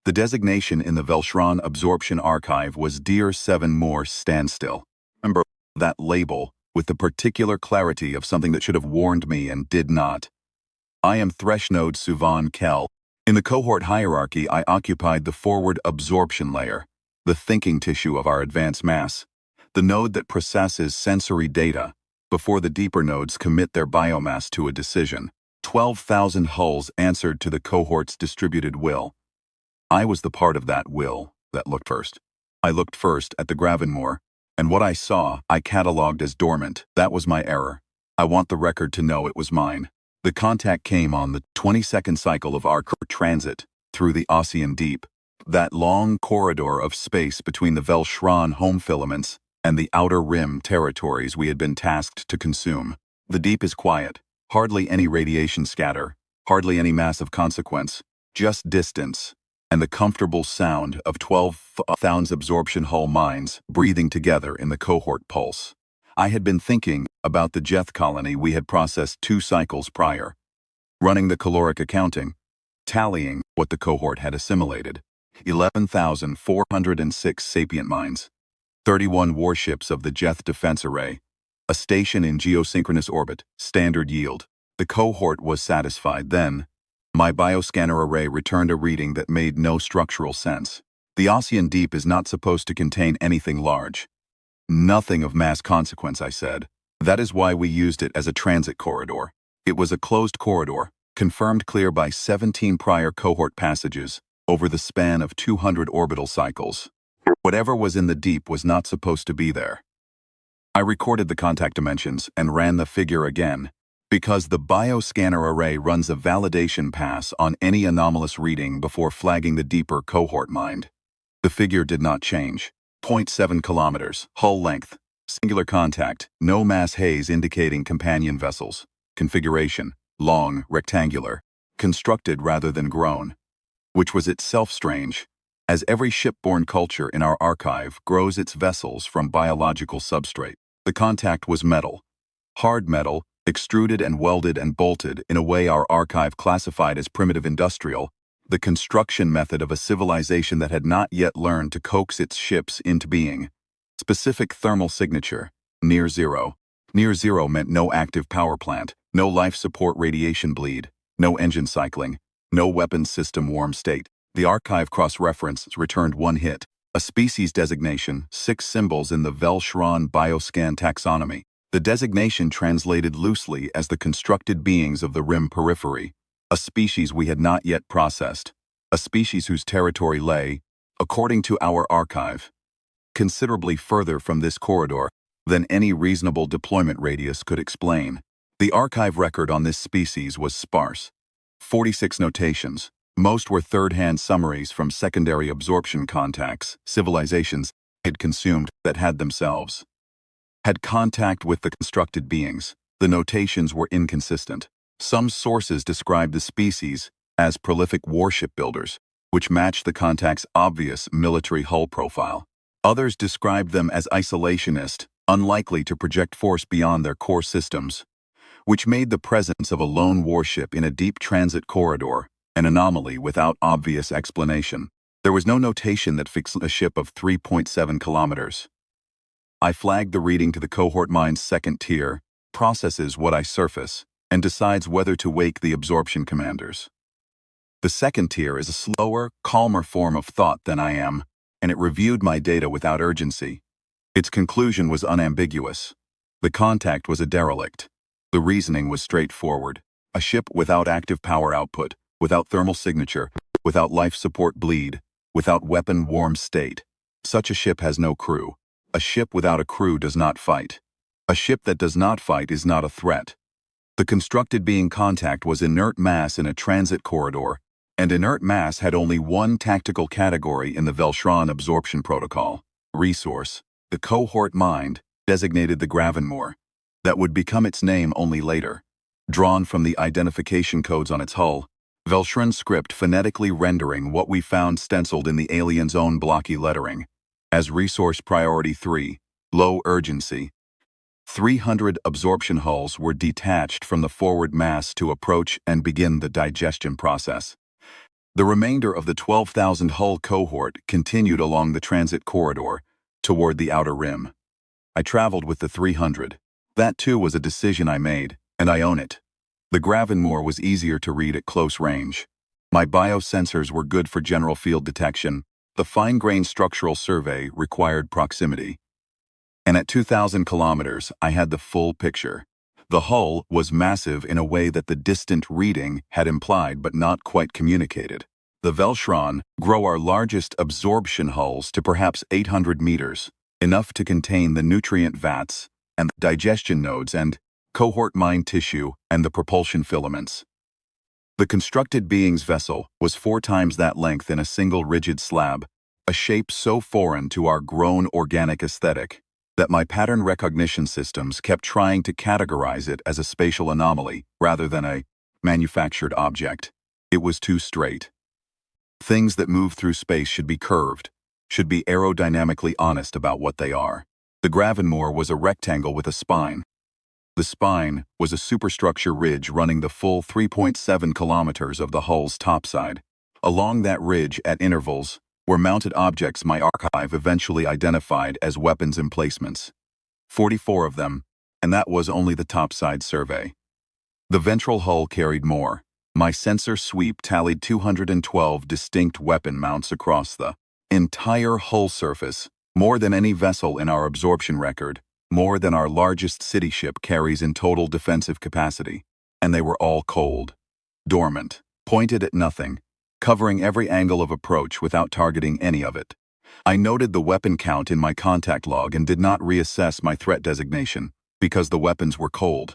The designation in the Velshran Absorption Archive was Dear Gravenmoor Standstill. Remember that label with the particular clarity of something that should have warned me and did not. I am Threshnode Suvan Kell. In the cohort hierarchy, I occupied the forward absorption layer, the thinking tissue of our advanced mass, the node that processes sensory data before the deeper nodes commit their biomass to a decision. 12,000 hulls answered to the cohort's distributed will. I was the part of that will that looked first. I looked first at the Gravenmoor, and what I saw, I catalogued as dormant. That was my error. I want the record to know it was mine. The contact came on the 22nd cycle of our transit through the Ocean Deep, that long corridor of space between the Velshran home filaments and the outer rim territories we had been tasked to consume. The deep is quiet, hardly any radiation scatter, hardly any massive consequence, just distance, and the comfortable sound of 12,000 absorption hull minds breathing together in the cohort pulse. I had been thinking about the Jeth colony we had processed 2 cycles prior, running the caloric accounting, tallying what the cohort had assimilated. 11,406 sapient minds, 31 warships of the Jeth defense array, a station in geosynchronous orbit, standard yield. The cohort was satisfied then. My bioscanner array returned a reading that made no structural sense. The Ocean Deep is not supposed to contain anything large. Nothing of mass consequence, I said. That is why we used it as a transit corridor. It was a closed corridor, confirmed clear by 17 prior cohort passages over the span of 200 orbital cycles. Whatever was in the deep was not supposed to be there. I recorded the contact dimensions and ran the figure again, because the bioscanner array runs a validation pass on any anomalous reading before flagging the deeper cohort mind. The figure did not change. 0.7 kilometers, hull length, singular contact, no mass haze indicating companion vessels, configuration, long, rectangular, constructed rather than grown, which was itself strange, as every shipborne culture in our archive grows its vessels from biological substrate. The contact was metal, hard metal, extruded and welded and bolted in a way our archive classified as primitive industrial, the construction method of a civilization that had not yet learned to coax its ships into being. Specific thermal signature, near zero. Near zero meant no active power plant, no life support radiation bleed, no engine cycling, no weapons system warm state. The archive cross-reference returned 1 hit, a species designation, 6 symbols in the Velshran bioscan taxonomy. The designation translated loosely as the constructed beings of the rim periphery, a species we had not yet processed, a species whose territory lay, according to our archive, considerably further from this corridor than any reasonable deployment radius could explain. The archive record on this species was sparse. 46 notations. Most were third-hand summaries from secondary absorption contacts, civilizations had consumed that had themselves had contact with the constructed beings. The notations were inconsistent. Some sources described the species as prolific warship builders, which matched the contact's obvious military hull profile. Others described them as isolationist, unlikely to project force beyond their core systems, which made the presence of a lone warship in a deep transit corridor an anomaly without obvious explanation. There was no notation that fixed a ship of 3.7 kilometers. I flagged the reading to the cohort mind's second tier, processes what I surface, and decides whether to wake the absorption commanders. The second tier is a slower, calmer form of thought than I am, and it reviewed my data without urgency. Its conclusion was unambiguous. The contact was a derelict. The reasoning was straightforward. A ship without active power output, without thermal signature, without life support bleed, without weapon warm state. Such a ship has no crew. A ship without a crew does not fight. A ship that does not fight is not a threat. The constructed being contact was inert mass in a transit corridor, and inert mass had only one tactical category in the Velshran absorption protocol: resource. The cohort mind designated the Gravenmoor. That would become its name only later. Drawn from the identification codes on its hull, Velshran script phonetically rendering what we found stenciled in the alien's own blocky lettering as Resource Priority 3, Low Urgency. 300 absorption hulls were detached from the forward mass to approach and begin the digestion process. The remainder of the 12,000 hull cohort continued along the transit corridor toward the outer rim. I traveled with the 300. That too was a decision I made, and I own it. The Gravenmoor was easier to read at close range. My biosensors were good for general field detection. The fine-grained structural survey required proximity. And at 2,000 kilometers, I had the full picture. The hull was massive in a way that the distant reading had implied but not quite communicated. The Velshron grow our largest absorption hulls to perhaps 800 meters, enough to contain the nutrient vats and the digestion nodes and cohort mind tissue and the propulsion filaments. The constructed being's vessel was 4 times that length in a single rigid slab, a shape so foreign to our grown organic aesthetic that my pattern recognition systems kept trying to categorize it as a spatial anomaly rather than a manufactured object. It was too straight. Things that move through space should be curved, should be aerodynamically honest about what they are. The Gravenmoor was a rectangle with a spine. The spine was a superstructure ridge running the full 3.7 kilometers of the hull's topside. Along that ridge, at intervals, were mounted objects my archive eventually identified as weapons emplacements. 44 of them, and that was only the topside survey. The ventral hull carried more. My sensor sweep tallied 212 distinct weapon mounts across the entire hull surface, more than any vessel in our absorption record, more than our largest city ship carries in total defensive capacity. And they were all cold, dormant, pointed at nothing, covering every angle of approach without targeting any of it. I noted the weapon count in my contact log and did not reassess my threat designation, because the weapons were cold.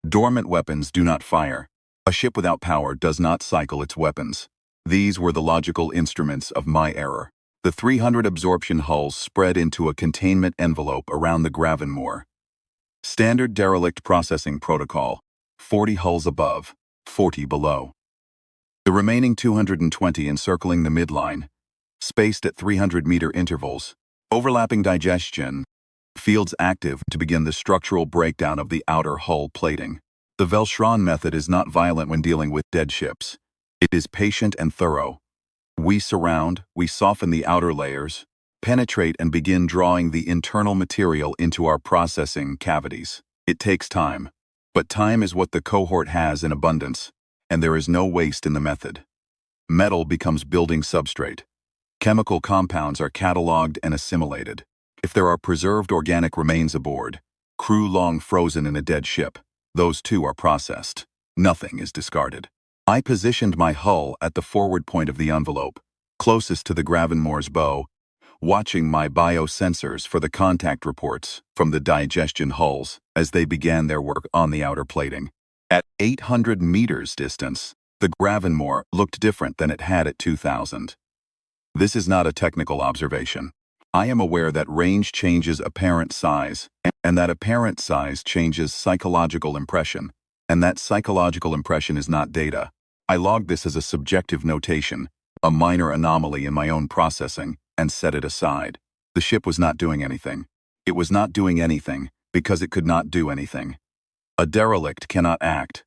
Dormant weapons do not fire. A ship without power does not cycle its weapons. These were the logical instruments of my error. The 300 absorption hulls spread into a containment envelope around the Gravenmoor. Standard derelict processing protocol: 40 hulls above, 40 below. The remaining 220 encircling the midline, spaced at 300-meter intervals, overlapping digestion fields active to begin the structural breakdown of the outer hull plating. The Velshron method is not violent when dealing with dead ships. It is patient and thorough. We surround, we soften the outer layers, penetrate and begin drawing the internal material into our processing cavities. It takes time, but time is what the cohort has in abundance, and there is no waste in the method. Metal becomes building substrate. Chemical compounds are cataloged and assimilated. If there are preserved organic remains aboard, crew long frozen in a dead ship, those too are processed. Nothing is discarded. I positioned my hull at the forward point of the envelope, closest to the Gravenmoor's bow, watching my biosensors for the contact reports from the digestion hulls as they began their work on the outer plating. At 800 meters distance, the Gravenmoor looked different than it had at 2,000. This is not a technical observation. I am aware that range changes apparent size, and that apparent size changes psychological impression, and that psychological impression is not data. I logged this as a subjective notation, a minor anomaly in my own processing, and set it aside. The ship was not doing anything. It was not doing anything because it could not do anything. A derelict cannot act.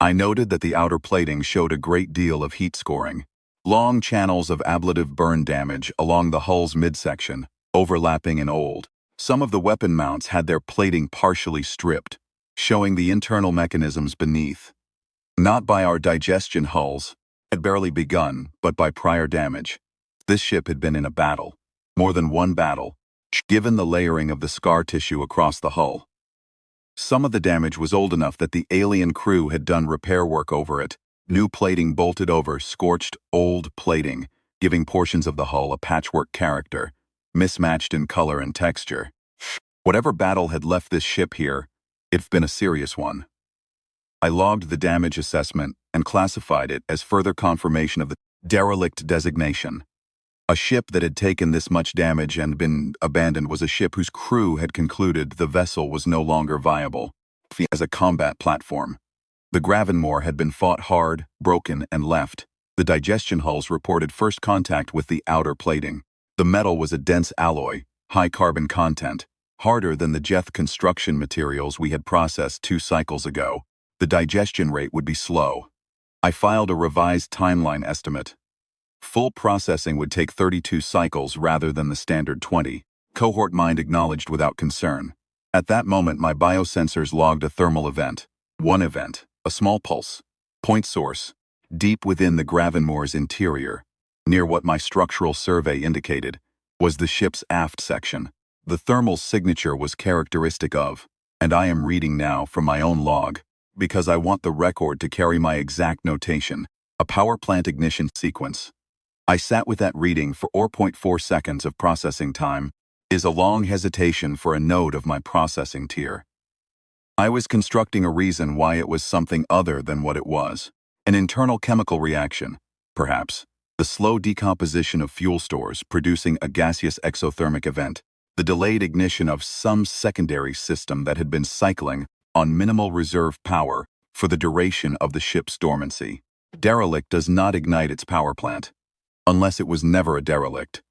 I noted that the outer plating showed a great deal of heat scoring. Long channels of ablative burn damage along the hull's midsection, overlapping and old. Some of the weapon mounts had their plating partially stripped, showing the internal mechanisms beneath. Not by our digestion hulls, had barely begun, but by prior damage. This ship had been in a battle, more than one battle, given the layering of the scar tissue across the hull. Some of the damage was old enough that the alien crew had done repair work over it, new plating bolted over scorched old plating, giving portions of the hull a patchwork character, mismatched in color and texture. Whatever battle had left this ship here, it'd been a serious one. I logged the damage assessment and classified it as further confirmation of the derelict designation. A ship that had taken this much damage and been abandoned was a ship whose crew had concluded the vessel was no longer viable as a combat platform. The Gravenmoor had been fought hard, broken, and left. The digestion hulls reported first contact with the outer plating. The metal was a dense alloy, high carbon content, harder than the Jeth construction materials we had processed 2 cycles ago. The digestion rate would be slow. I filed a revised timeline estimate, Full processing would take 32 cycles rather than the standard 20. Cohort mind acknowledged without concern. At that moment, my biosensors logged a thermal event. One event, a small pulse. Point source, deep within the Gravenmoor's interior, near what my structural survey indicated, was the ship's aft section. The thermal signature was characteristic of, and I am reading now from my own log, because I want the record to carry my exact notation, a power plant ignition sequence. I sat with that reading for 4.4 seconds of processing time, is a long hesitation for a node of my processing tier. I was constructing a reason why it was something other than what it was. An internal chemical reaction, perhaps. The slow decomposition of fuel stores producing a gaseous exothermic event. The delayed ignition of some secondary system that had been cycling on minimal reserve power for the duration of the ship's dormancy. Derelict does not ignite its power plant. Unless it was never a derelict.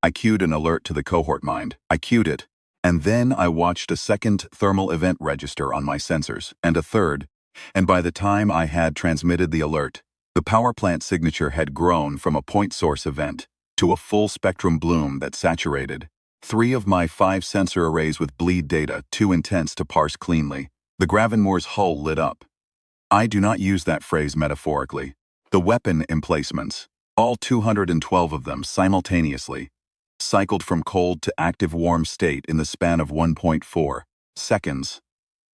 I queued an alert to the cohort mind. I queued it. And then I watched a second thermal event register on my sensors, and a third, and by the time I had transmitted the alert, the power plant signature had grown from a point source event to a full spectrum bloom that saturated 3 of my 5 sensor arrays with bleed data too intense to parse cleanly. The Gravenmoor's hull lit up. I do not use that phrase metaphorically. The weapon emplacements, all 212 of them simultaneously, cycled from cold to active warm state in the span of 1.4 seconds.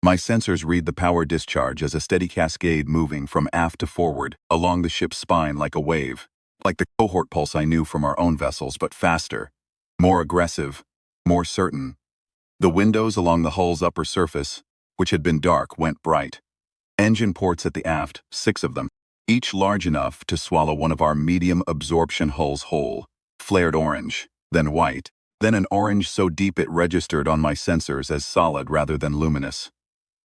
My sensors read the power discharge as a steady cascade moving from aft to forward along the ship's spine like a wave, like the cohort pulse I knew from our own vessels, but faster, more aggressive, more certain. The windows along the hull's upper surface, which had been dark, went bright. Engine ports at the aft, 6 of them, each large enough to swallow one of our medium absorption hulls whole, flared orange, then white, then an orange so deep it registered on my sensors as solid rather than luminous.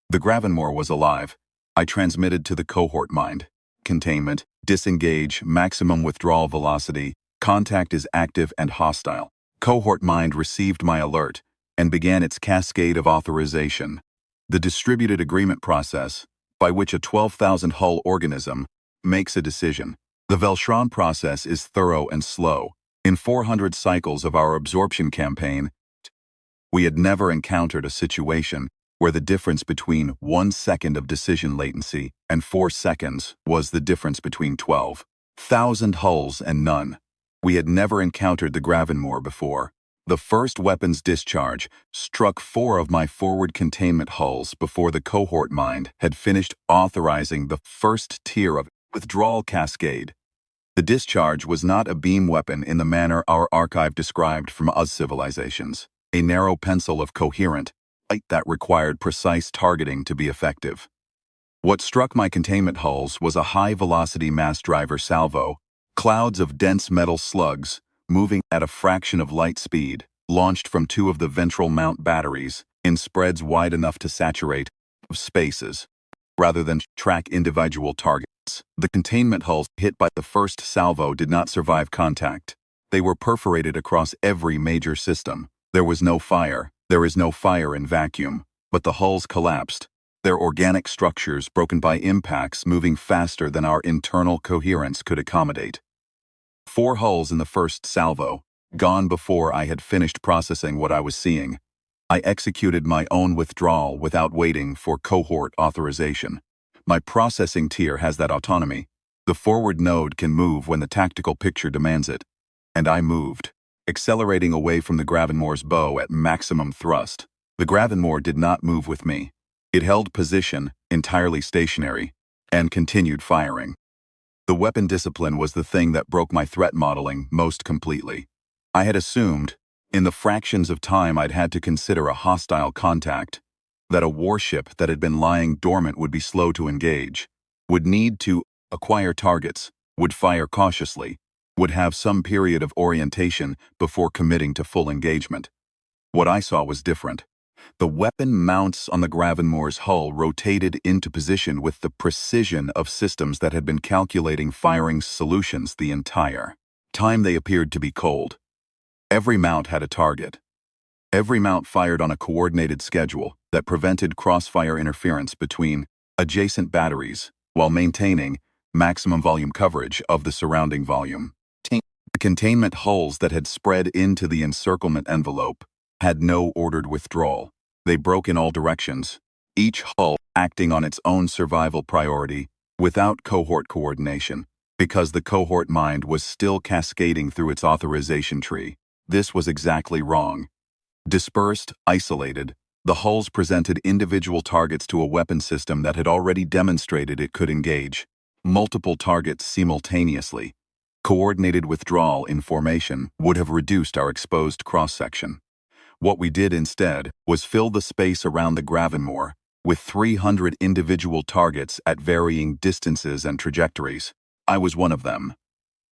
The Gravenmoor was alive. I transmitted to the cohort mind. Containment, disengage, maximum withdrawal velocity, contact is active and hostile. Cohort mind received my alert and began its cascade of authorization. The distributed agreement process, by which a 12,000 hull organism makes a decision. The Velshron process is thorough and slow. In 400 cycles of our absorption campaign, we had never encountered a situation where the difference between 1 second of decision latency and 4 seconds was the difference between 12,000 hulls and none. We had never encountered the Gravenmoor before. The first weapon's discharge struck 4 of my forward containment hulls before the cohort mind had finished authorizing the first tier of withdrawal cascade. The discharge was not a beam weapon in the manner our archive described from other civilizations, a narrow pencil of coherent light that required precise targeting to be effective. What struck my containment hulls was a high-velocity mass driver salvo, clouds of dense metal slugs, moving at a fraction of light speed, launched from 2 of the ventral mount batteries in spreads wide enough to saturate spaces, rather than track individual targets. The containment hulls hit by the first salvo did not survive contact. They were perforated across every major system. There was no fire. There is no fire in vacuum, but the hulls collapsed, their organic structures broken by impacts moving faster than our internal coherence could accommodate. 4 hulls in the first salvo, gone before I had finished processing what I was seeing. I executed my own withdrawal without waiting for cohort authorization. My processing tier has that autonomy. The forward node can move when the tactical picture demands it. And I moved, accelerating away from the Gravenmoor's bow at maximum thrust. The Gravenmoor did not move with me. It held position, entirely stationary, and continued firing. The weapon discipline was the thing that broke my threat modeling most completely. I had assumed, in the fractions of time I'd had to consider a hostile contact, that a warship that had been lying dormant would be slow to engage, would need to acquire targets, would fire cautiously, would have some period of orientation before committing to full engagement. What I saw was different. The weapon mounts on the Gravenmoor's hull rotated into position with the precision of systems that had been calculating firing solutions the entire time they appeared to be cold. Every mount had a target. Every mount fired on a coordinated schedule that prevented crossfire interference between adjacent batteries while maintaining maximum volume coverage of the surrounding volume. The containment hulls that had spread into the encirclement envelope had no ordered withdrawal. They broke in all directions, each hull acting on its own survival priority without cohort coordination, because the cohort mind was still cascading through its authorization tree. This was exactly wrong. Dispersed, isolated, the hulls presented individual targets to a weapon system that had already demonstrated it could engage multiple targets simultaneously. Coordinated withdrawal in formation would have reduced our exposed cross-section. What we did instead was fill the space around the Gravenmoor with 300 individual targets at varying distances and trajectories. I was one of them.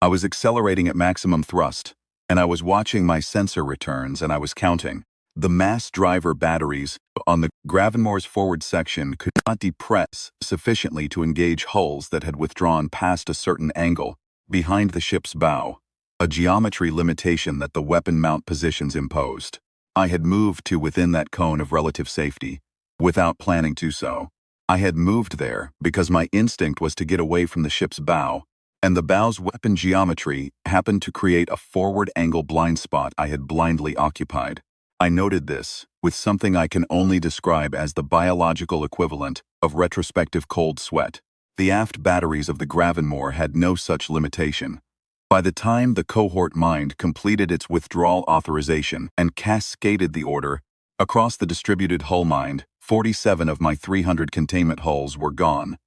I was accelerating at maximum thrust, and I was watching my sensor returns, and I was counting. The mass driver batteries on the Gravenmoor's forward section could not depress sufficiently to engage hulls that had withdrawn past a certain angle behind the ship's bow, a geometry limitation that the weapon mount positions imposed. I had moved to within that cone of relative safety, without planning to so. I had moved there because my instinct was to get away from the ship's bow, and the bow's weapon geometry happened to create a forward angle blind spot I had blindly occupied. I noted this with something I can only describe as the biological equivalent of retrospective cold sweat. The aft batteries of the Gravenmoor had no such limitation. By the time the cohort mind completed its withdrawal authorization and cascaded the order across the distributed hull mind, 47 of my 300 containment hulls were gone.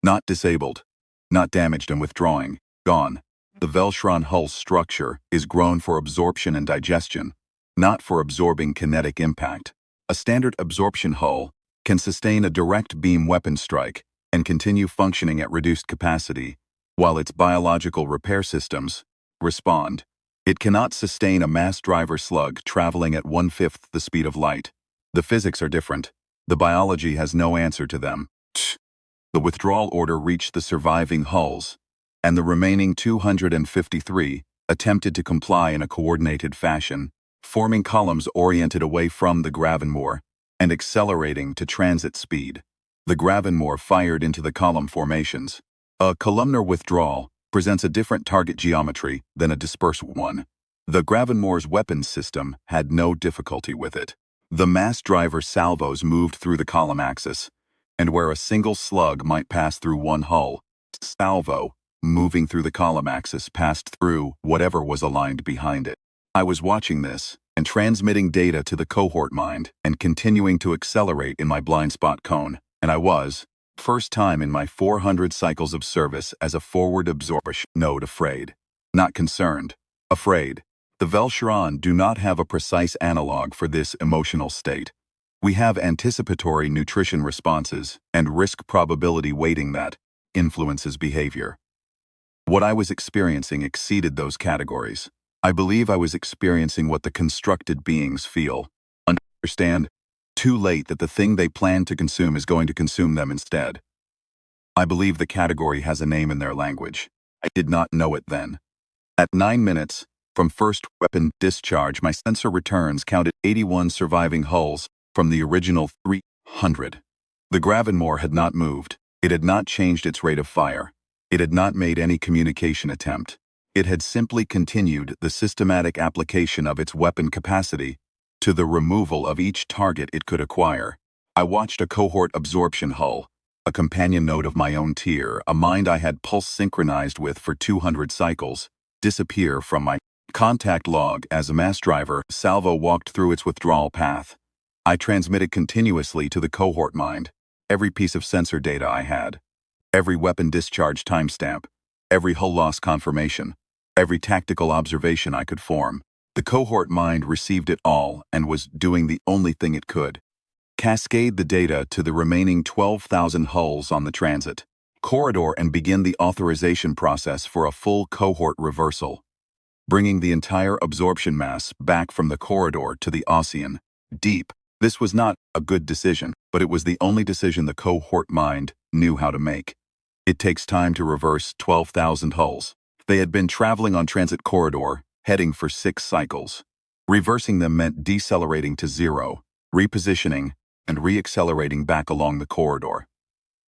Not disabled, not damaged and withdrawing, gone. The Velshron hull structure is grown for absorption and digestion, not for absorbing kinetic impact. A standard absorption hull can sustain a direct beam weapon strike and continue functioning at reduced capacity, while its biological repair systems respond. It cannot sustain a mass driver slug traveling at 1/5 the speed of light. The physics are different. The biology has no answer to them. The withdrawal order reached the surviving hulls, and the remaining 253 attempted to comply in a coordinated fashion, forming columns oriented away from the Gravenmoor and accelerating to transit speed. The Gravenmoor fired into the column formations. A columnar withdrawal presents a different target geometry than a dispersed one. The Gravenmoor's weapons system had no difficulty with it. The mass driver salvos moved through the column axis, and where a single slug might pass through one hull, salvo, moving through the column axis, passed through whatever was aligned behind it. I was watching this and transmitting data to the cohort mind and continuing to accelerate in my blind spot cone, and I was, first time in my 400 cycles of service as a forward absorption node, afraid. Not concerned. Afraid. The Velshron do not have a precise analog for this emotional state. We have anticipatory nutrition responses and risk probability weighting that influences behavior. What I was experiencing exceeded those categories. I believe I was experiencing what the constructed beings feel. Understand? Too late that the thing they plan to consume is going to consume them instead. I believe the category has a name in their language. I did not know it then. At 9 minutes, from first weapon discharge, my sensor returns counted 81 surviving hulls from the original 300. The Gravenmoor had not moved. It had not changed its rate of fire. It had not made any communication attempt. It had simply continued the systematic application of its weapon capacity to the removal of each target it could acquire. I watched a cohort absorption hull, a companion node of my own tier, a mind I had pulse synchronized with for 200 cycles, disappear from my contact log as a mass driver salvo walked through its withdrawal path. I transmitted continuously to the cohort mind every piece of sensor data I had, every weapon discharge timestamp, every hull loss confirmation, every tactical observation I could form. The cohort mind received it all and was doing the only thing it could: cascade the data to the remaining 12,000 hulls on the transit corridor and begin the authorization process for a full cohort reversal, bringing the entire absorption mass back from the corridor to the ocean, deep. This was not a good decision, but it was the only decision the cohort mind knew how to make. It takes time to reverse 12,000 hulls. They had been traveling on transit corridor, heading for 6 cycles. Reversing them meant decelerating to 0, repositioning, and reaccelerating back along the corridor.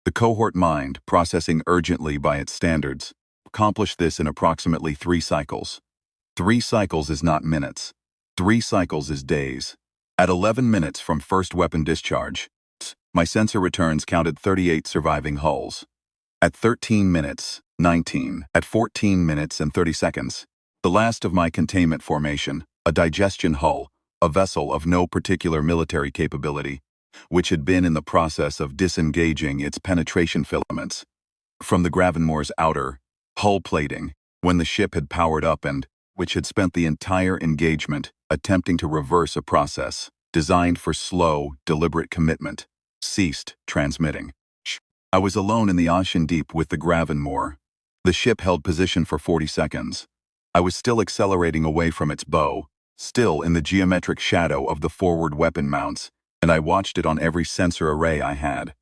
The cohort mind, processing urgently by its standards, accomplished this in approximately 3 cycles. 3 cycles is not minutes. 3 cycles is days. At 11 minutes from first weapon discharge, my sensor returns counted 38 surviving hulls. At 13 minutes, 19. At 14 minutes and 30 seconds, the last of my containment formation, a digestion hull, a vessel of no particular military capability, which had been in the process of disengaging its penetration filaments from the Gravenmoor's outer hull plating when the ship had powered up and which had spent the entire engagement attempting to reverse a process designed for slow, deliberate commitment, ceased transmitting. I was alone in the ocean deep with the Gravenmoor. The ship held position for 40 seconds. I was still accelerating away from its bow, still in the geometric shadow of the forward weapon mounts, and I watched it on every sensor array I had.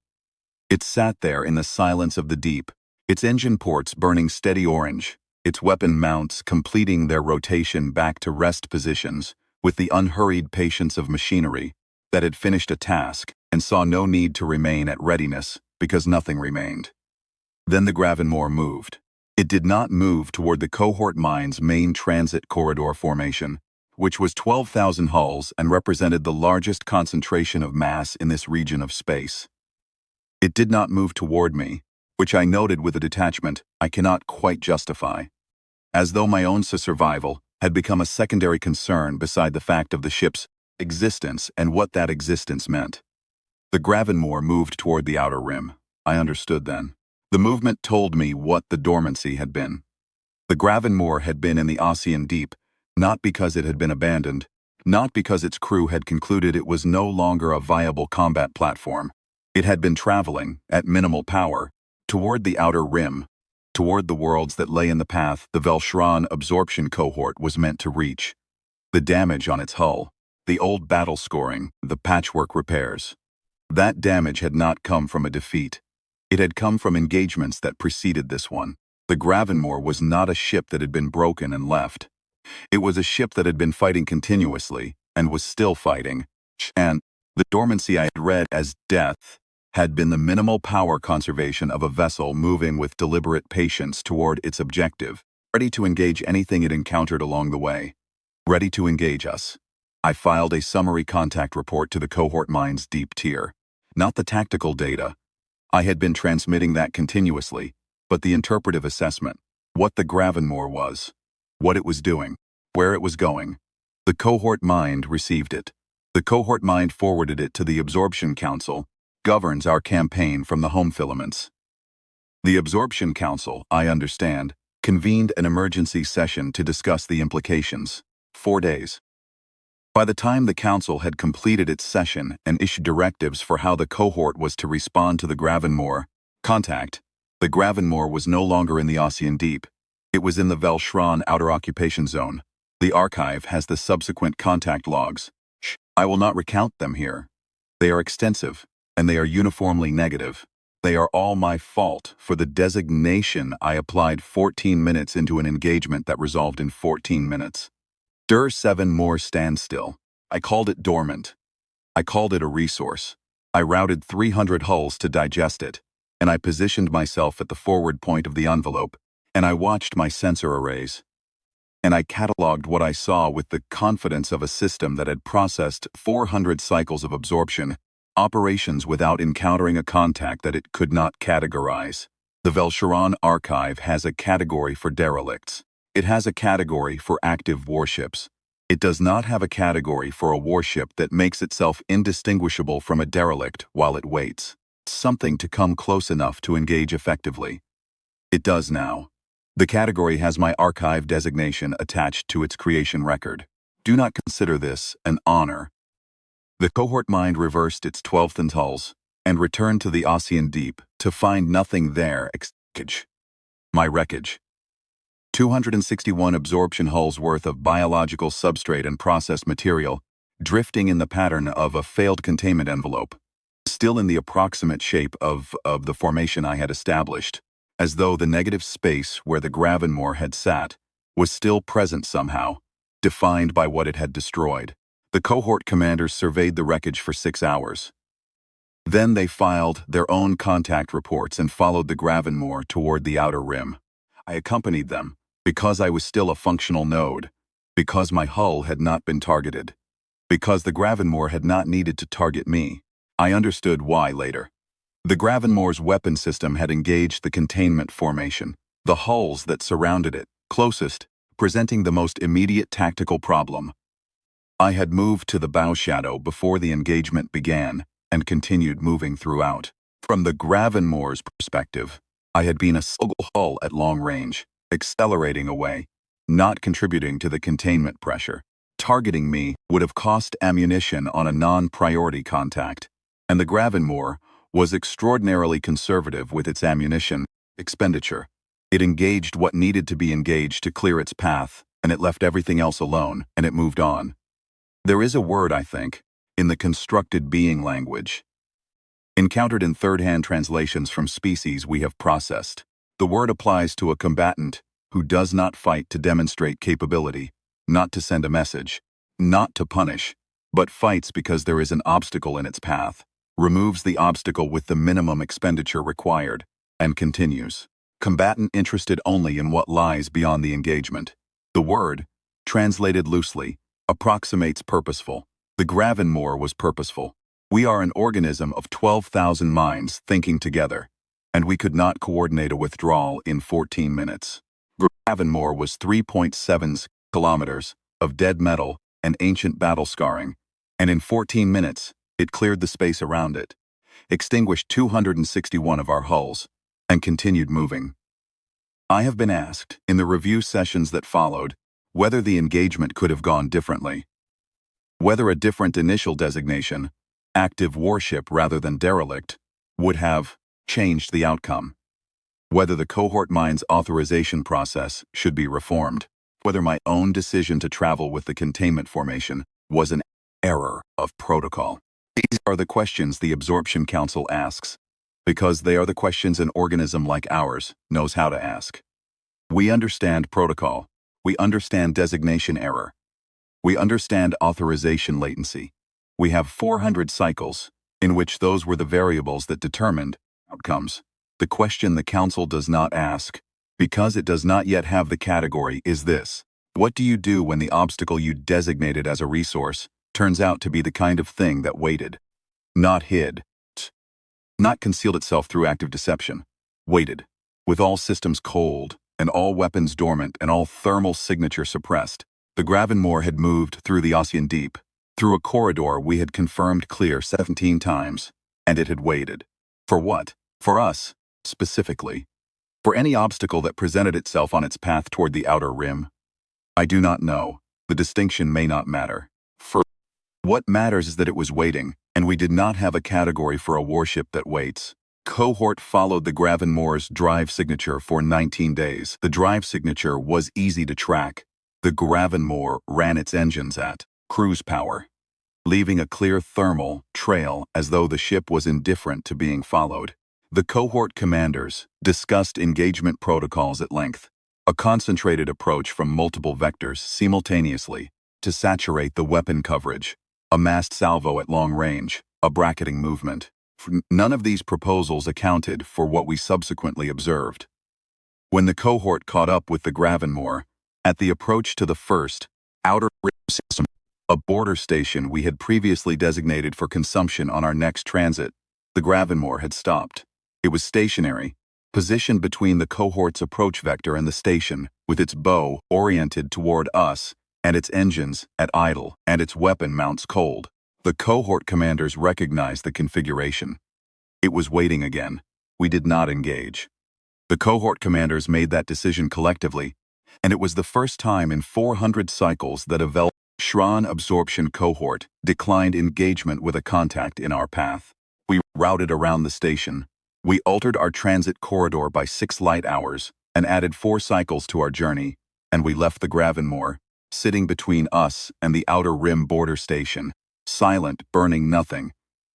It sat there in the silence of the deep, its engine ports burning steady orange, its weapon mounts completing their rotation back to rest positions with the unhurried patience of machinery that had finished a task and saw no need to remain at readiness because nothing remained. Then the Gravenmoor moved. It did not move toward the cohort mine's main transit corridor formation, which was 12,000 hulls and represented the largest concentration of mass in this region of space. It did not move toward me, which I noted with a detachment I cannot quite justify, as though my own survival had become a secondary concern beside the fact of the ship's existence and what that existence meant. The Gravenmoor moved toward the outer rim. I understood then. The movement told me what the dormancy had been. The Gravenmoor had been in the Ocean Deep, not because it had been abandoned, not because its crew had concluded it was no longer a viable combat platform. It had been traveling, at minimal power, toward the outer rim, toward the worlds that lay in the path the Velshran absorption cohort was meant to reach. The damage on its hull, the old battle scoring, the patchwork repairs. That damage had not come from a defeat. It had come from engagements that preceded this one. The Gravenmoor was not a ship that had been broken and left. It was a ship that had been fighting continuously and was still fighting. And the dormancy I had read as death had been the minimal power conservation of a vessel moving with deliberate patience toward its objective, ready to engage anything it encountered along the way. Ready to engage us. I filed a summary contact report to the cohort mine's deep tier. Not the tactical data. I had been transmitting that continuously, but the interpretive assessment, what the Gravenmoor was, what it was doing, where it was going. The cohort mind received it. The cohort mind forwarded it to the Absorption Council, governs our campaign from the home filaments. The Absorption Council, I understand, convened an emergency session to discuss the implications. 4 days. By the time the council had completed its session and issued directives for how the cohort was to respond to the Gravenmoor contact, the Gravenmoor was no longer in the Ocean Deep. It was in the Velshran outer occupation zone. The archive has the subsequent contact logs. I will not recount them here. They are extensive, and they are uniformly negative. They are all my fault for the designation I applied 14 minutes into an engagement that resolved in 14 minutes. 7 more standstill. I called it dormant. I called it a resource. I routed 300 hulls to digest it, and I positioned myself at the forward point of the envelope, and I watched my sensor arrays. And I cataloged what I saw with the confidence of a system that had processed 400 cycles of absorption, operations without encountering a contact that it could not categorize. The Velshran archive has a category for derelicts. It has a category for active warships. It does not have a category for a warship that makes itself indistinguishable from a derelict while it waits. Something to come close enough to engage effectively. It does now. The category has my archive designation attached to its creation record. Do not consider this an honor. The cohort mind reversed its 12th hulls and returned to the Ocean Deep to find nothing there except my wreckage. 261 absorption hulls worth of biological substrate and processed material, drifting in the pattern of a failed containment envelope, still in the approximate shape of the formation I had established, as though the negative space where the Gravenmoor had sat was still present somehow, defined by what it had destroyed. The cohort commanders surveyed the wreckage for 6 hours. Then they filed their own contact reports and followed the Gravenmoor toward the outer rim. I accompanied them, because I was still a functional node, Because my hull had not been targeted. Because the Gravenmoor had not needed to target me. I understood why later. The Gravenmoor's weapon system had engaged the containment formation, the hulls that surrounded it, closest, presenting the most immediate tactical problem. I had moved to the bow shadow before the engagement began and continued moving throughout. From the Gravenmoor's perspective, I had been a single hull at long range, accelerating away, not contributing to the containment pressure. Targeting me would have cost ammunition on a non-priority contact, and the Gravenmoor was extraordinarily conservative with its ammunition expenditure. It engaged what needed to be engaged to clear its path, and it left everything else alone, and it moved on. There is a word, I think, in the constructed being language, encountered in third-hand translations from species we have processed. The word applies to a combatant who does not fight to demonstrate capability, not to send a message, not to punish, but fights because there is an obstacle in its path, removes the obstacle with the minimum expenditure required, and continues. Combatant interested only in what lies beyond the engagement. The word, translated loosely, approximates purposeful. The Gravenmoor was purposeful. We are an organism of 12,000 minds thinking together, and we could not coordinate a withdrawal in 14 minutes. Gravenmoor was 3.7 kilometers of dead metal and ancient battle scarring, and in 14 minutes, it cleared the space around it, extinguished 261 of our hulls, and continued moving. I have been asked, in the review sessions that followed, whether the engagement could have gone differently. Whether a different initial designation, active warship rather than derelict, would have changed the outcome. Whether the cohort mine's authorization process should be reformed. Whether my own decision to travel with the containment formation was an error of protocol. These are the questions the Absorption Council asks, because they are the questions an organism like ours knows how to ask. We understand protocol. We understand designation error. We understand authorization latency. We have 400 cycles, in which those were the variables that determined outcomes. The question the Council does not ask, because it does not yet have the category, is this: what do you do when the obstacle you designated as a resource turns out to be the kind of thing that waited? Not hid. Not concealed itself through active deception. Waited. With all systems cold, and all weapons dormant, and all thermal signature suppressed, the Gravenmoor had moved through the Ocean Deep, through a corridor we had confirmed clear 17 times, and it had waited. For what? For us, specifically. For any obstacle that presented itself on its path toward the outer rim. I do not know. The distinction may not matter. For what matters is that it was waiting, and we did not have a category for a warship that waits. Cohort followed the Gravenmoor's drive signature for 19 days. The drive signature was easy to track. The Gravenmoor ran its engines at cruise power, leaving a clear thermal trail as though the ship was indifferent to being followed. The cohort commanders discussed engagement protocols at length, a concentrated approach from multiple vectors simultaneously to saturate the weapon coverage, a massed salvo at long range, a bracketing movement. None of these proposals accounted for what we subsequently observed. When the cohort caught up with the Gravenmoor, at the approach to the first outer rim system, a border station we had previously designated for consumption on our next transit, the Gravenmoor had stopped. It was stationary, positioned between the cohort's approach vector and the station, with its bow oriented toward us, and its engines at idle, and its weapon mounts cold. The cohort commanders recognized the configuration. It was waiting again. We did not engage. The cohort commanders made that decision collectively, and it was the first time in 400 cycles that a Shran absorption cohort declined engagement with a contact in our path. We routed around the station. We altered our transit corridor by 6 light hours and added 4 cycles to our journey, and we left the Gravenmoor, sitting between us and the outer rim border station, silent, burning nothing,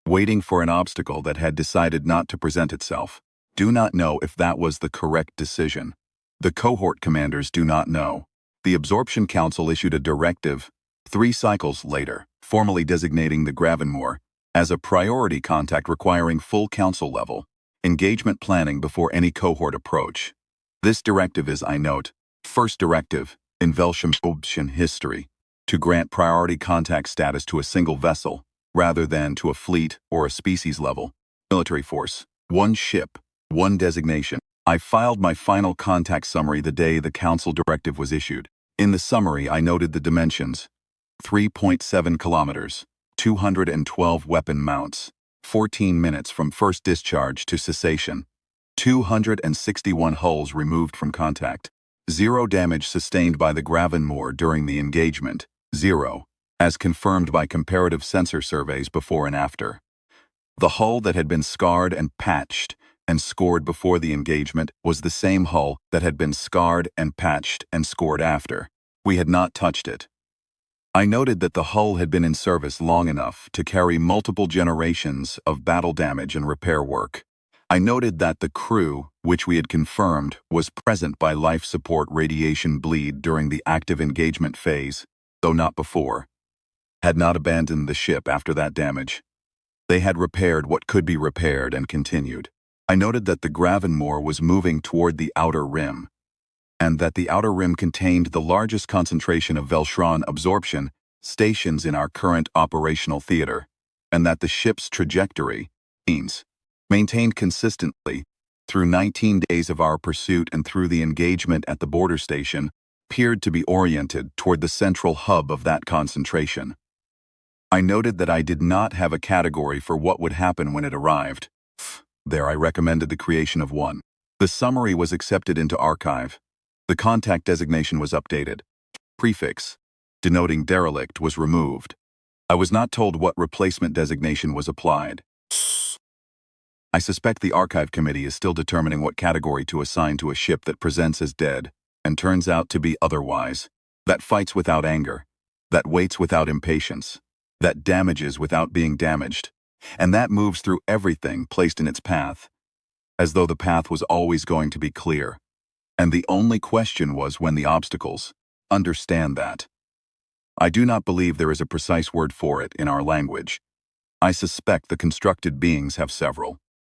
waiting for an obstacle that had decided not to present itself. Do not know if that was the correct decision. The cohort commanders do not know. The Absorption Council issued a directive 3 cycles later, formally designating the Gravenmoor as a priority contact requiring full council level engagement planning before any cohort approach. This directive is, I note, first directive in absorption history, to grant priority contact status to a single vessel, rather than to a fleet or a species-level military force. One ship, one designation. I filed my final contact summary the day the Council directive was issued. In the summary, I noted the dimensions: 3.7 kilometers, 212 weapon mounts, 14 minutes from first discharge to cessation, 261 hulls removed from contact, 0 damage sustained by the Gravenmoor during the engagement, 0, as confirmed by comparative sensor surveys before and after. The hull that had been scarred and patched and scored before the engagement was the same hull that had been scarred and patched and scored after. We had not touched it. I noted that the hull had been in service long enough to carry multiple generations of battle damage and repair work. I noted that the crew, which we had confirmed, was present by life support radiation bleed during the active engagement phase, though not before, had not abandoned the ship after that damage. They had repaired what could be repaired and continued. I noted that the Gravenmoor was moving toward the outer rim, and that the outer rim contained the largest concentration of Velshran absorption stations in our current operational theater, and that the ship's trajectory, maintained consistently through 19 days of our pursuit and through the engagement at the border station, appeared to be oriented toward the central hub of that concentration. I noted that I did not have a category for what would happen when it arrived. There I recommended the creation of one. The summary was accepted into archive. The contact designation was updated. Prefix, denoting derelict, was removed. I was not told what replacement designation was applied. I suspect the archive committee is still determining what category to assign to a ship that presents as dead and turns out to be otherwise, that fights without anger, that waits without impatience, that damages without being damaged, and that moves through everything placed in its path, as though the path was always going to be clear. And the only question was when the obstacles. Understand that. I do not believe there is a precise word for it in our language. I suspect the constructed beings have several.